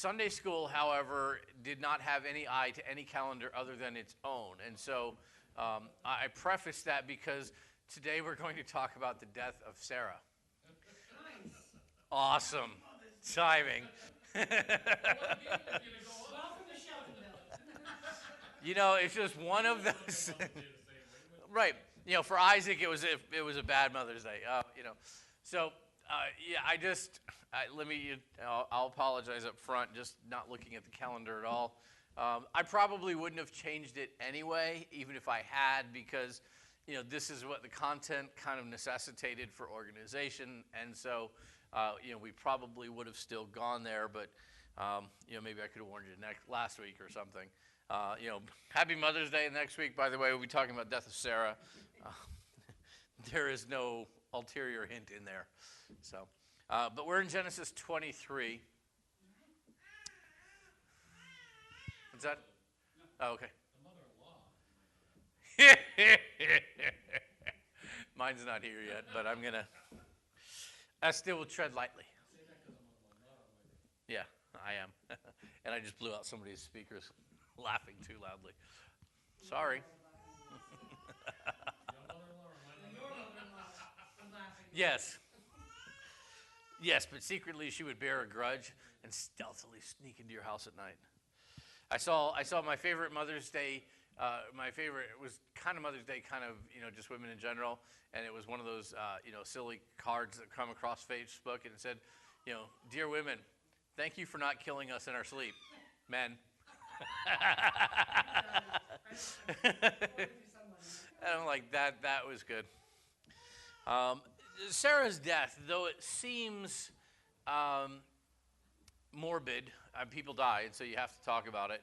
Sunday school, however, did not have any eye to any calendar other than its own. And so I preface that because today we're going to talk about the death of Sarah. Nice. Awesome. Timing. Welcome to Sheldonville. You know, it's just one of those. Right. You know, for Isaac, it was a bad Mother's Day. You know, so I'll apologize up front, just not looking at the calendar at all. I probably wouldn't have changed it anyway, even if I had, because you know this is what the content kind of necessitated for organization, and so you know we probably would have still gone there, but you know maybe I could have warned you last week or something. You know, Happy Mother's Day next week. By the way, we'll be talking about death of Sarah. There is no ulterior hint in there. So, but we're in Genesis 23. What's that? Oh, okay. The mother-in-law. Mine's not here yet, but I'm gonna. I still will tread lightly. Yeah, I am, and I just blew out somebody's speakers, laughing too loudly. Sorry. Yes. Yes, but secretly she would bear a grudge and stealthily sneak into your house at night. I saw my favorite Mother's Day. It was kind of Mother's Day, kind of just women in general, and it was one of those silly cards that come across Facebook, and it said, dear women, thank you for not killing us in our sleep, men. And I'm like, that was good. Sarah's death, though it seems morbid, people die, and so you have to talk about it.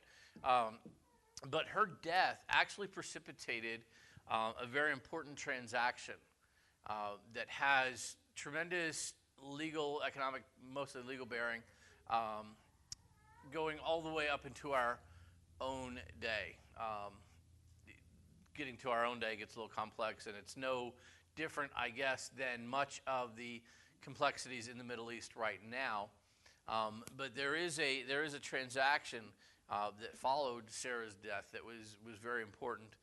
But her death actually precipitated a very important transaction that has tremendous legal, economic, mostly legal bearing, going all the way up into our own day. Getting to our own day gets a little complex, and it's no different, I guess, than much of the complexities in the Middle East right now. But there is a transaction that followed Sarah's death that was very important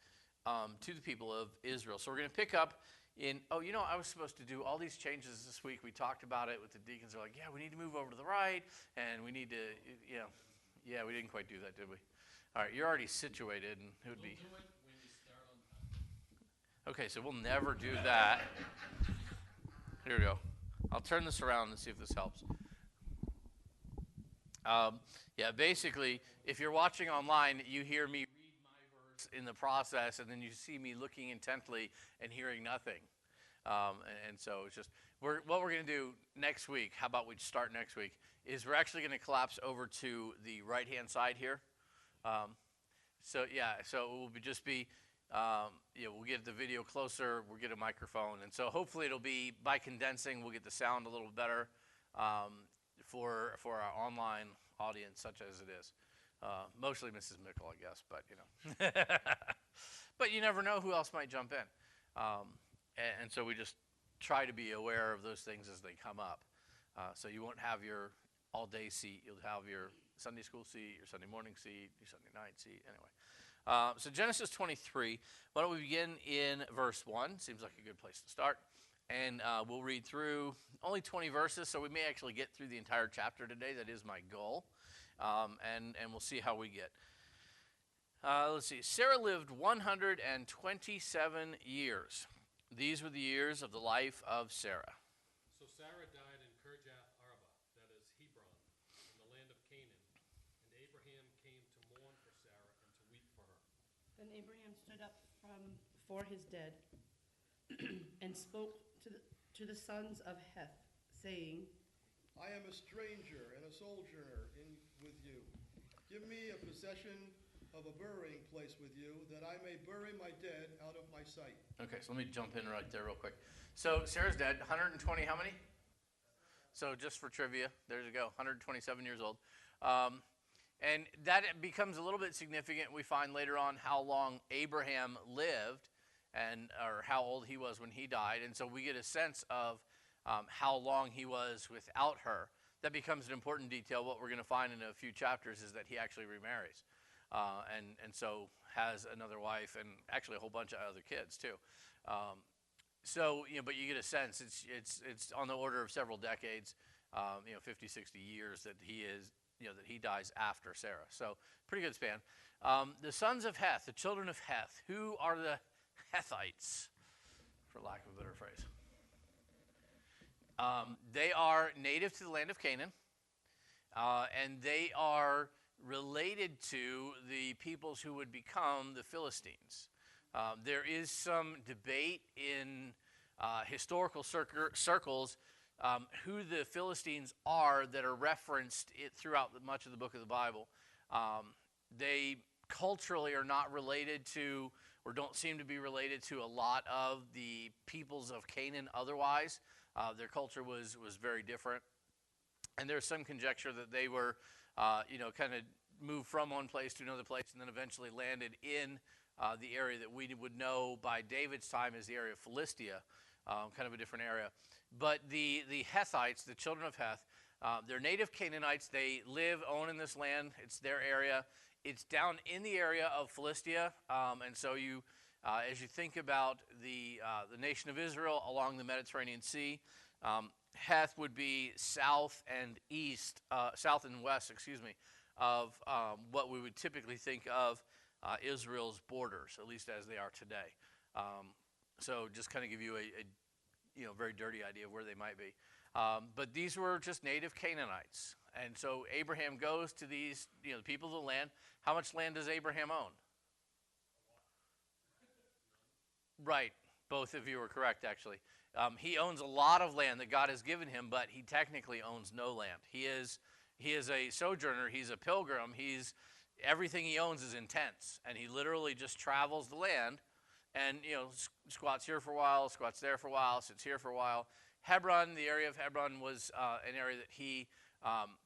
to the people of Israel. So we're going to pick up in, I was supposed to do all these changes this week. We talked about it with the deacons. They're like, yeah, we need to move over to the right, and we need to, we didn't quite do that, did we? All right, you're already situated, and it would be. We'll do it when you start on time. Okay, so we'll never do that. Here we go. I'll turn this around and see if this helps. Basically, if you're watching online, you hear me read my verse in the process, and then you see me looking intently and hearing nothing. And so it's just, what we're going to do next week, how about we start next week, is we're actually going to collapse over to the right-hand side here. So it will just be, we'll get the video closer, we'll get a microphone, and so hopefully it'll be, by condensing, we'll get the sound a little better for our online audience, such as it is. Mostly Mrs. Mickle, I guess, but but you never know who else might jump in. And so we just try to be aware of those things as they come up. So you won't have your all-day seat, you'll have your Sunday school seat, your Sunday morning seat, your Sunday night seat, anyway. So Genesis 23, why don't we begin in verse 1? Seems like a good place to start. And we'll read through only 20 verses, so we may actually get through the entire chapter today. That is my goal. And we'll see how we get. Let's see. Sarah lived 127 years. These were the years of the life of Sarah. So Sarah died in Kirjath Arba, that is Hebron, in the land of Canaan. And Abraham came to mourn for Sarah and to weep for her. Then Abraham stood up from before his dead and spoke to the sons of Heth, saying, I am a stranger and a sojourner with you. Give me a possession of a burying place with you, that I may bury my dead out of my sight. Okay, so let me jump in right there real quick. So Sarah's dead, 120, how many? So just for trivia, there you go, 127 years old. And that becomes a little bit significant. We find later on how long Abraham lived, or how old he was when he died. And so we get a sense of how long he was without her. that becomes an important detail. What we're going to find in a few chapters is that he actually remarries, and so has another wife and actually a whole bunch of other kids too. So, but you get a sense it's on the order of several decades, 50, 60 years that he is, that he dies after Sarah. So pretty good span. The sons of Heth, the children of Heth. Who are the Hethites, for lack of a better phrase? They are native to the land of Canaan, and they are related to the peoples who would become the Philistines. There is some debate in historical circles who the Philistines are that are referenced throughout much of the book of the Bible. They culturally are not related to, or don't seem to be related to, a lot of the peoples of Canaan otherwise. Their culture was very different. And there's some conjecture that they were, kind of moved from one place to another place and then eventually landed in the area that we would know by David's time as the area of Philistia, kind of a different area. But the Hethites, the children of Heth, they're native Canaanites. They live, own in this land. It's their area. It's down in the area of Philistia, and so you, as you think about the nation of Israel along the Mediterranean Sea, Heth would be south and west, of what we would typically think of Israel's borders, at least as they are today. So just kind of give you a very dirty idea of where they might be. But these were just native Canaanites. And so Abraham goes to these, the people of the land. How much land does Abraham own? Right. Both of you are correct, actually. He owns a lot of land that God has given him, but he technically owns no land. He is a sojourner. He's a pilgrim. Everything he owns is in tents, and he literally just travels the land and, squats here for a while, squats there for a while, sits here for a while. Hebron, the area of Hebron, was an area that he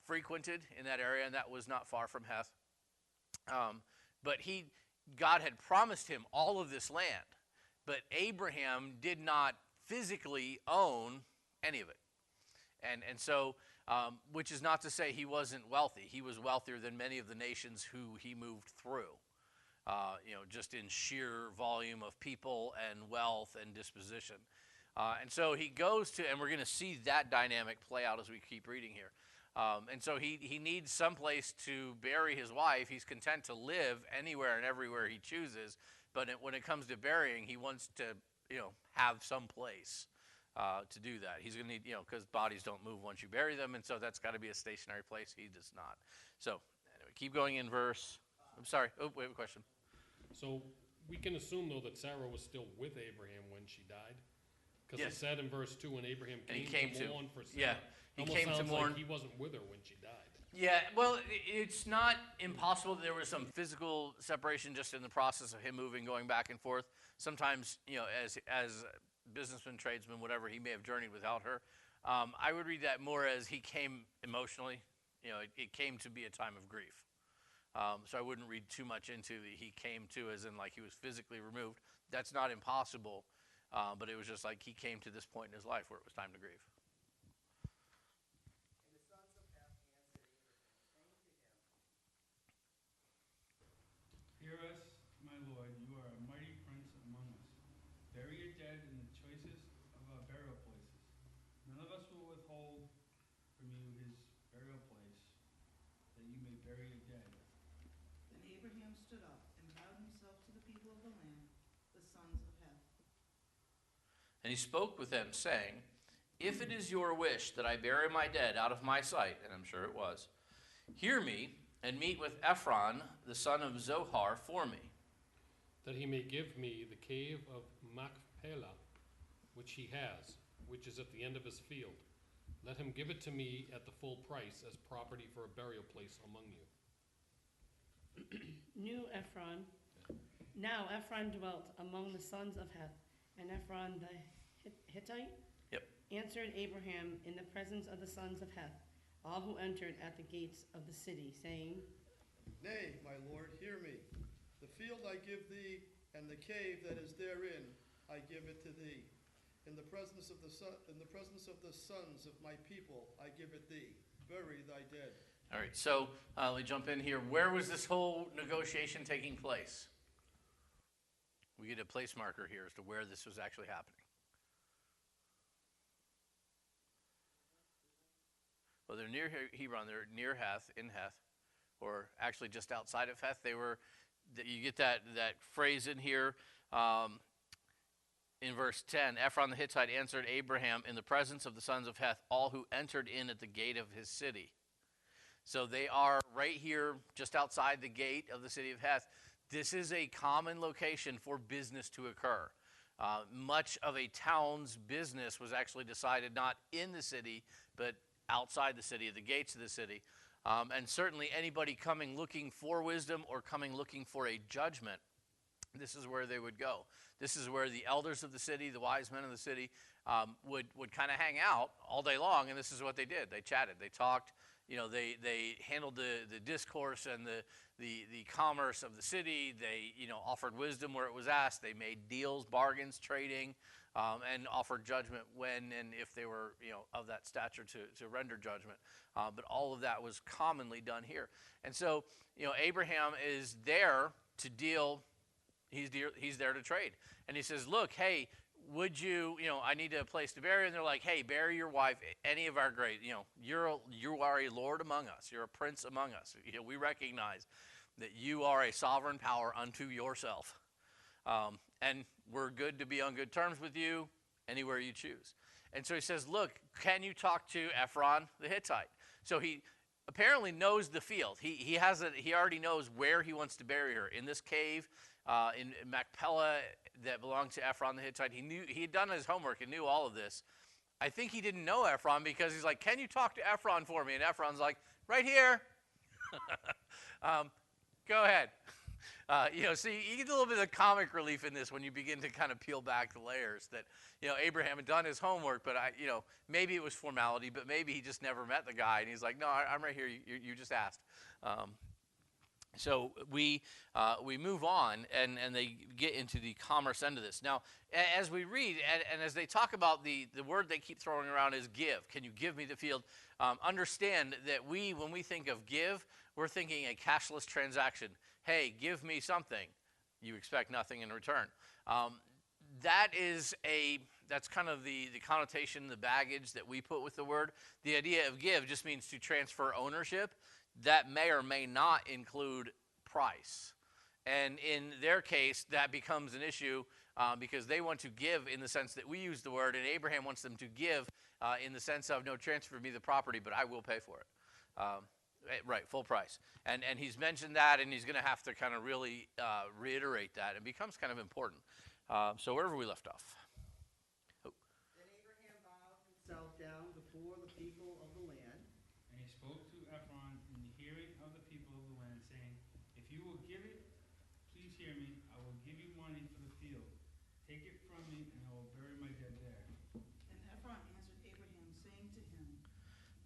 frequented in that area, and that was not far from Heth. But God had promised him all of this land, but Abraham did not physically own any of it. And so, which is not to say he wasn't wealthy. He was wealthier than many of the nations who he moved through, just in sheer volume of people and wealth and disposition. And so he goes to, and we're going to see that dynamic play out as we keep reading here. And so he needs some place to bury his wife. He's content to live anywhere and everywhere he chooses, but when it comes to burying, he wants to, have some place to do that. He's going to need, because bodies don't move once you bury them, and so that's got to be a stationary place. He does not. So anyway, keep going in verse. I'm sorry. Oh, we have a question. So we can assume, though, that Sarah was still with Abraham when she died? Because Yes. it said in verse 2, when Abraham And he came came to mourn for Sarah. Yeah, he Almost came to sounds mourn. like he wasn't with her when she died. Yeah, well, it's not impossible that there was some physical separation just in the process of him moving, going back and forth. Sometimes, as businessman, tradesman, whatever, he may have journeyed without her. I would read that more as he came emotionally. It came to be a time of grief. So I wouldn't read too much into he came to as in like he was physically removed. That's not impossible, but it was just like he came to this point in his life where it was time to grieve. Hear us, my Lord, you are a mighty prince among us. Bury your dead in the choicest of our burial places. None of us will withhold from you his burial place, that you may bury your dead. Then Abraham stood up and bowed himself to the people of the land, the sons of Heth. And he spoke with them, saying, if it is your wish that I bury my dead out of my sight, and I'm sure it was, hear me and meet with Ephron, the son of Zohar, for me. That he may give me the cave of Machpelah, which he has, which is at the end of his field. Let him give it to me at the full price as property for a burial place among you. Now Ephron dwelt among the sons of Heth, and Ephron the Hittite answered Abraham in the presence of the sons of Heth, all who entered at the gates of the city, saying, Nay, my lord, hear me. The field I give thee, and the cave that is therein, I give it to thee. In the presence of the sons of my people, I give it thee. bury thy dead. All right, so let me jump in here. Where was this whole negotiation taking place? We get a place marker here as to where this was actually happening. Well, they're near Hebron. They're near Heth, in Heth, or actually just outside of Heth. You get that phrase in here in verse 10. Ephron the Hittite answered Abraham in the presence of the sons of Heth, all who entered in at the gate of his city. So they are right here, just outside the gate of the city of Heth. This is a common location for business to occur. Much of a town's business was actually decided not in the city, but outside the city, at the gates of the city. And certainly anybody coming looking for wisdom or coming looking for a judgment, this is where they would go. This is where the elders of the city, the wise men of the city, would kind of hang out all day long, and this is what they did. They chatted, they talked, they handled the discourse and the commerce of the city. They, offered wisdom where it was asked. They made deals, bargains, trading, and offered judgment when and if they were, of that stature to render judgment. But all of that was commonly done here. And so, Abraham is there to deal. He's there to trade. And he says, look, hey, would you, I need a place to bury. And they're like, hey, bury your wife, any of our great, you are a lord among us. You're a prince among us. We recognize that you are a sovereign power unto yourself. And we're good to be on good terms with you anywhere you choose. And so he says, look, can you talk to Ephron the Hittite? So he apparently knows the field. He already knows where he wants to bury her, in this cave in Machpelah that belonged to Ephron the Hittite. He had done his homework and knew all of this. I think he didn't know Ephron because he's like, can you talk to Ephron for me? And Ephron's like, right here. Go ahead. So you get a little bit of comic relief in this when you begin to kind of peel back the layers that, Abraham had done his homework, but maybe it was formality, but maybe he just never met the guy. And he's like, no, I'm right here. You just asked. So we move on, and they get into the commerce end of this. Now, as we read, and as they talk about the word they keep throwing around is give. Can you give me the field? Understand that when we think of give, we're thinking a cashless transaction. Hey, give me something. You expect nothing in return. That's kind of the connotation, the baggage that we put with the word. The idea of give just means to transfer ownership. That may or may not include price. And in their case, that becomes an issue because they want to give in the sense that we use the word, and Abraham wants them to give in the sense of, no, transfer me the property, but I will pay for it. Right, full price. And he's mentioned that, and he's going to have to kind of really reiterate that. It becomes kind of important. So wherever we left off. Oh. Then Abraham bowed himself down before the people of the land. And he spoke to Ephron in the hearing of the people of the land, saying, if you will give it, please hear me. I will give you money for the field. Take it from me, and I will bury my dead there. And Ephron answered Abraham, saying to him,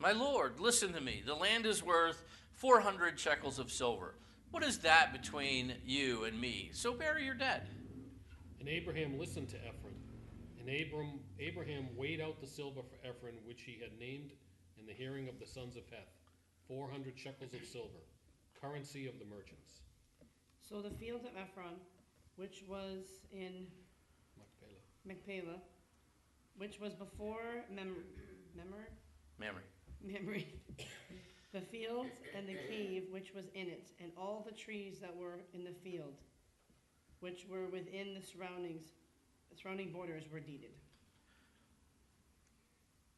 My Lord, listen to me. The land is worth 400 shekels of silver. What is that between you and me? So bury your dead. And Abraham listened to Ephron. And Abraham weighed out the silver for Ephron, which he had named in the hearing of the sons of Heth, 400 shekels of silver, currency of the merchants. So the field of Ephron, which was in Machpelah, which was before Mamre, the field and the cave which was in it, and all the trees that were in the field, which were within the surrounding borders, were deeded.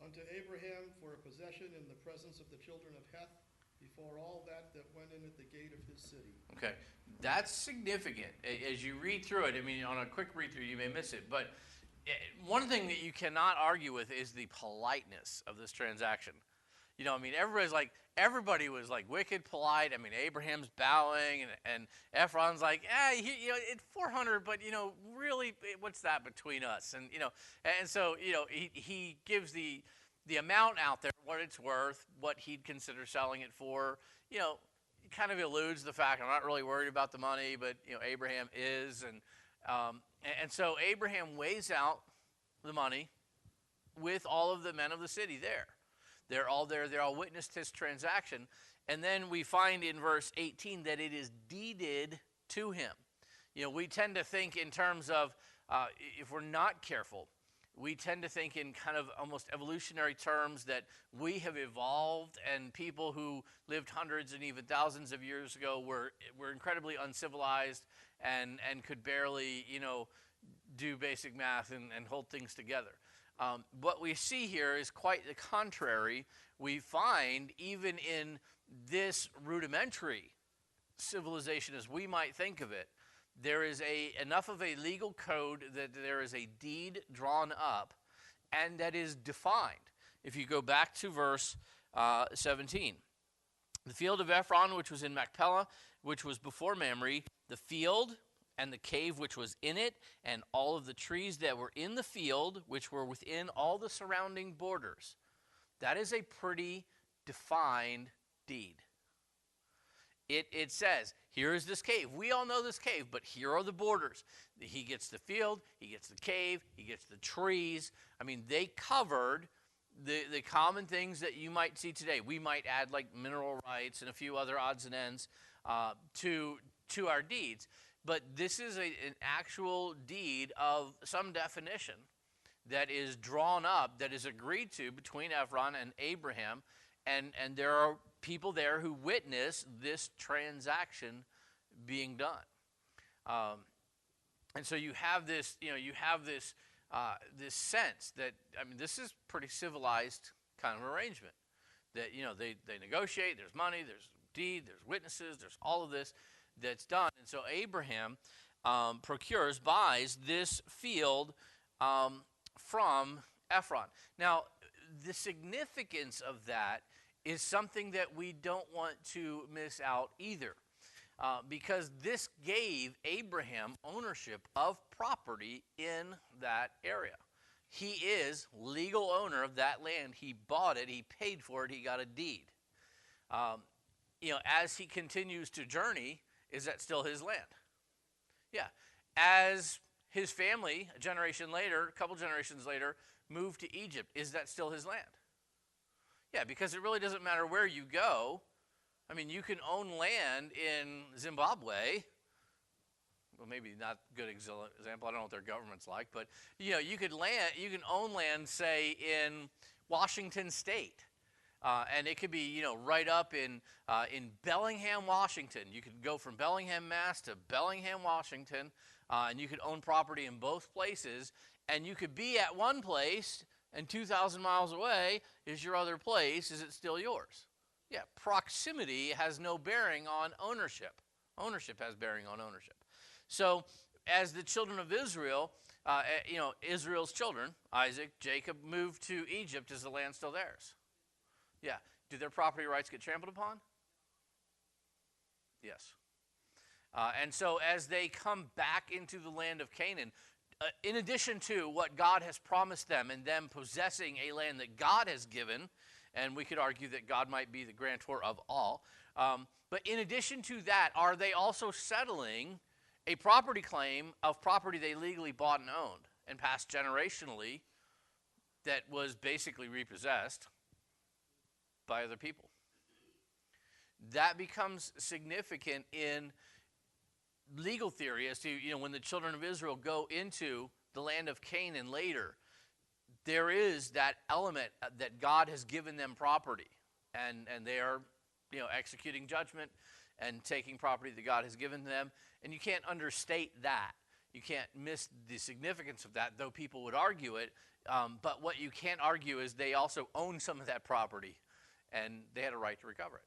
Unto Abraham for a possession in the presence of the children of Heth, before all that went in at the gate of his city. Okay, that's significant. As you read through it, on a quick read through, you may miss it, but one thing that you cannot argue with is the politeness of this transaction. Everybody was like wicked polite. Abraham's bowing, and Ephron's like, it's 400, but really, what's that between us? And so he gives the amount out there, what it's worth, what he'd consider selling it for. Kind of eludes the fact I'm not really worried about the money, but Abraham is, and so Abraham weighs out the money with all of the men of the city there. They're all there. They all witnessed his transaction. And then we find in verse 18 that it is deeded to him. We tend to think in terms of, if we're not careful, we tend to think in kind of almost evolutionary terms that we have evolved and people who lived hundreds and even thousands of years ago were incredibly uncivilized and could barely, do basic math and hold things together. What we see here is quite the contrary. We find even in this rudimentary civilization, as we might think of it, there is enough of a legal code that there is a deed drawn up and that is defined. If you go back to verse 17, the field of Ephron, which was in Machpelah, which was before Mamre, the field and the cave which was in it, and all of the trees that were in the field, which were within all the surrounding borders. That is a pretty defined deed. It says, here is this cave. We all know this cave, but here are the borders. He gets the field, he gets the cave, he gets the trees. I mean, they covered the common things that you might see today. We might add like mineral rights and a few other odds and ends to our deeds. But this is an actual deed of some definition that is drawn up, that is agreed to between Ephron and Abraham, and there are people there who witness this transaction being done. And so you have this, this sense that, this is pretty civilized kind of arrangement. That, they negotiate, there's money, there's deed, there's witnesses, there's all of this that's done. And so Abraham buys this field from Ephron. Now, the significance of that is something that we don't want to miss out either. Because this gave Abraham ownership of property in that area. He is legal owner of that land. He bought it. He paid for it. He got a deed. As he continues to journey, is that still his land? Yeah. As his family, a couple generations later, moved to Egypt, is that still his land? Yeah, because it really doesn't matter where you go. You can own land in Zimbabwe. Well, maybe not a good example. I don't know what their government's like, but you can own land, say, in Washington State, and it could be right up in Bellingham, Washington. You could go from Bellingham, Mass, to Bellingham, Washington, and you could own property in both places. And you could be at one place, and 2,000 miles away is your other place. Is it still yours? Yeah, proximity has no bearing on ownership. Ownership has bearing on ownership. So as the children of Israel, Israel's children, Isaac, Jacob, moved to Egypt, is the land still theirs? Yeah. Do their property rights get trampled upon? Yes. And so as they come back into the land of Canaan, in addition to what God has promised them and them possessing a land that God has given, and we could argue that God might be the grantor of all, but in addition to that, are they also settling a property claim of property they legally bought and owned and passed generationally that was basically repossessed by other people? That becomes significant in legal theory as to, when the children of Israel go into the land of Canaan later, there is that element that God has given them property, and they are, executing judgment and taking property that God has given them, and you can't understate that. You can't miss the significance of that, though people would argue it, but what you can't argue is they also own some of that property, and they had a right to recover it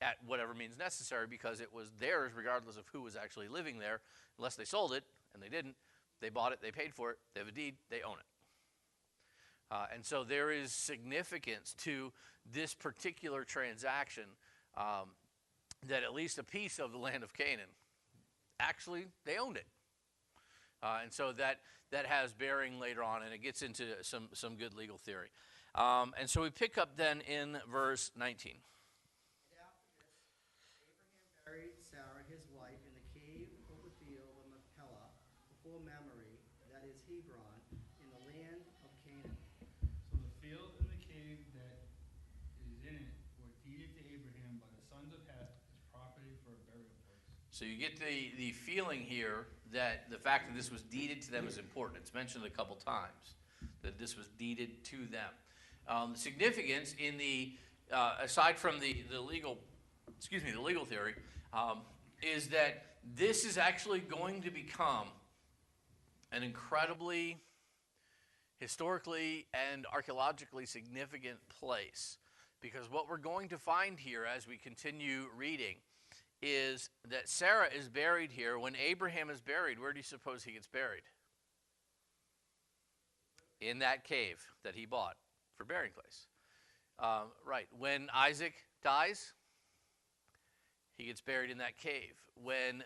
at whatever means necessary, because it was theirs regardless of who was actually living there, unless they sold it, and they didn't. They bought it, they paid for it, they have a deed, they own it. And so there is significance to this particular transaction, that at least a piece of the land of Canaan, actually, they owned it. And so that has bearing later on, and it gets into some good legal theory. And so we pick up then in verse 19. Buried Sarah his wife in the cave of the field of Machpelah before Mamre, that is Hebron, in the land of Canaan. So the field and the cave that So you get the feeling here that the fact that this was deeded to them is important. It's mentioned a couple times that this was deeded to them. The significance in the aside from the legal theory, is that this is actually going to become an incredibly historically and archaeologically significant place. Because what we're going to find here as we continue reading is that Sarah is buried here. When Abraham is buried, where do you suppose he gets buried? In that cave that he bought for burying place. Right. When Isaac dies, he gets buried in that cave. When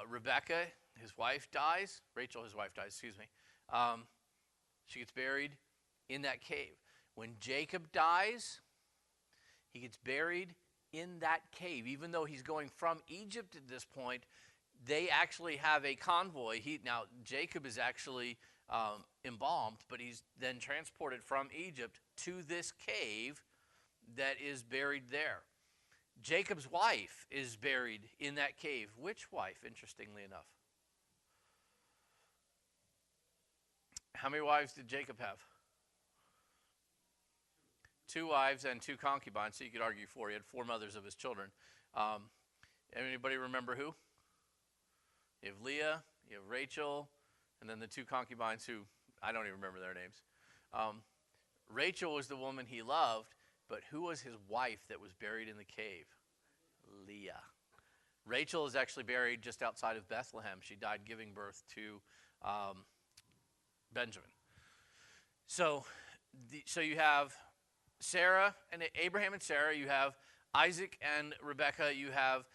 Rebecca, his wife, dies, Rachel, his wife, dies, excuse me, she gets buried in that cave. When Jacob dies, he gets buried in that cave. Even though he's going from Egypt at this point, they actually have a convoy. Now, Jacob is actually embalmed, but he's then transported from Egypt to this cave that is buried there. Jacob's wife is buried in that cave. Which wife, interestingly enough? How many wives did Jacob have? 2 wives and 2 concubines, so you could argue 4. He had 4 mothers of his children. Anybody remember who? You have Leah, you have Rachel, and then the 2 concubines who, I don't even remember their names. Rachel was the woman he loved, but who was his wife that was buried in the cave? Leah. Rachel is actually buried just outside of Bethlehem. She died giving birth to Benjamin. So you have Sarah and Abraham and Sarah. You have Isaac and Rebekah. You have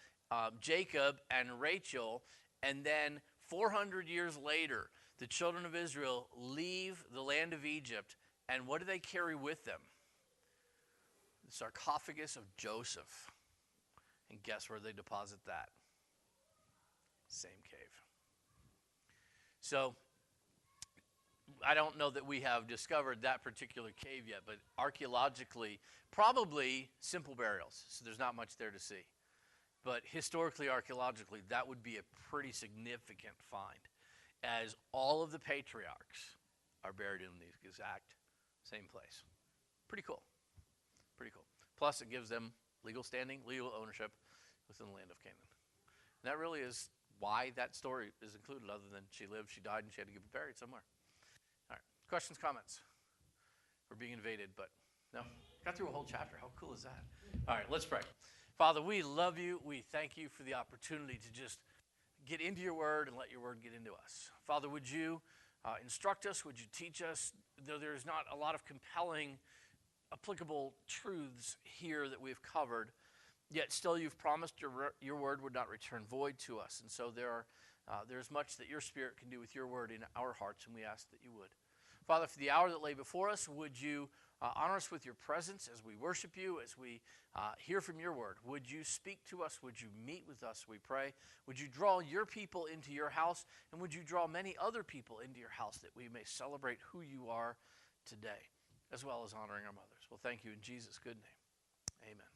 Jacob and Rachel. And then 400 years later, the children of Israel leave the land of Egypt. And what do they carry with them? The sarcophagus of Joseph. And guess where they deposit that? Same cave. So I don't know that we have discovered that particular cave yet, but archaeologically, probably simple burials. So there's not much there to see. But historically, archaeologically, that would be a pretty significant find, as all of the patriarchs are buried in the exact same place. Pretty cool. Pretty cool. Plus, it gives them legal standing, legal ownership within the land of Canaan. And that really is why that story is included, other than she lived, she died, and she had to get buried somewhere. All right. Questions, comments? We're being invaded, but no. Got through a whole chapter. How cool is that? All right, let's pray. Father, we love you. We thank you for the opportunity to just get into your word and let your word get into us. Father, would you instruct us? Would you teach us? Though there's not a lot of compelling, applicable truths here that we've covered, yet still you've promised your word would not return void to us. And so there's much that your Spirit can do with your word in our hearts, and we ask that you would. Father, for the hour that lay before us, would you honor us with your presence as we worship you, as we hear from your word? Would you speak to us? Would you meet with us, we pray? Would you draw your people into your house, and would you draw many other people into your house that we may celebrate who you are today, as well as honoring our mothers? Well, thank you in Jesus' good name. Amen.